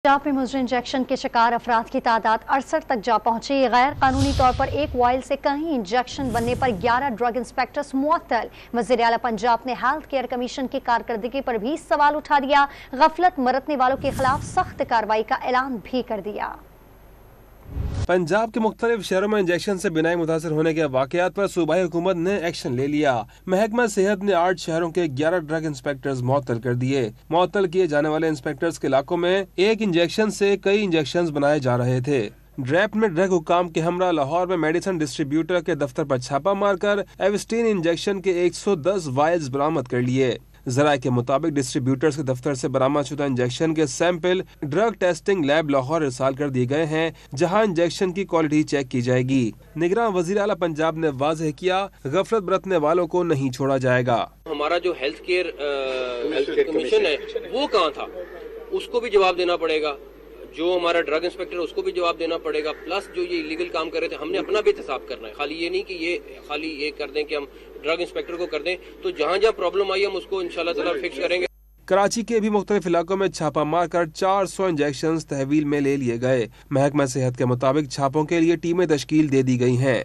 पंजाब में मुजरिम इंजेक्शन के शिकार अफराद की तादाद 68 तक जा पहुंची। गैर कानूनी तौर पर एक वायल से कहीं इंजेक्शन बनने पर 11 ड्रग इंस्पेक्टर्स मुअत्तल। वज़ीर आला पंजाब ने हेल्थ केयर कमीशन की कारकर्दगी पर भी सवाल उठा दिया। गफलत बरतने वालों के खिलाफ सख्त कार्रवाई का ऐलान भी कर दिया। पंजाब के मुख्तलिफ शहरों में इंजेक्शन से बिनाई मुतासर होने के वाकयात पर सूबाई हुकूमत ने एक्शन ले लिया। महकमा सेहत ने 8 शहरों के 11 ड्रग इंस्पेक्टर्स मुअत्तल कर दिए। मुअत्तल किए जाने वाले इंस्पेक्टर्स के इलाकों में एक इंजेक्शन से कई इंजेक्शन बनाए जा रहे थे। ड्रैप में ड्रग हुकाम के हमरा लाहौर में मेडिसिन डिस्ट्रीब्यूटर के दफ्तर पर छापा मारकर एविस्टीन इंजेक्शन के 110 वायल्स बरामद कर लिए। जराये के मुताबिक डिस्ट्रीब्यूटर्स के दफ्तर से बरामद शुदा इंजेक्शन के sample drug testing lab Lahore इरसाल कर दिए गए हैं, जहां इंजेक्शन की क्वालिटी चेक की जाएगी। निगरान वजीर आला पंजाब ने वाज़ेह किया, गफलत बरतने वालों को नहीं छोड़ा जाएगा। हमारा जो हेल्थ केयर कमीशन है वो कहाँ था, उसको भी जवाब देना पड़ेगा। जो हमारा ड्रग इंस्पेक्टर उसको भी जवाब देना पड़ेगा। प्लस जो ये इलीगल काम कर रहे थे हमने अपना भी एहतसाब करना है। खाली ये नहीं कि ये कर दें कि हम ड्रग इंस्पेक्टर को कर दें, तो जहाँ जहाँ प्रॉब्लम आई हम उसको इंशाल्लाह ताला फिक्स करेंगे। कराची के भी मुख्तलिफ इलाकों में छापा मारकर 400 इंजेक्शन तहवील में ले लिए गए। महकमा सेहत के मुताबिक छापों के लिए टीमें तश्कील दे दी गई हैं।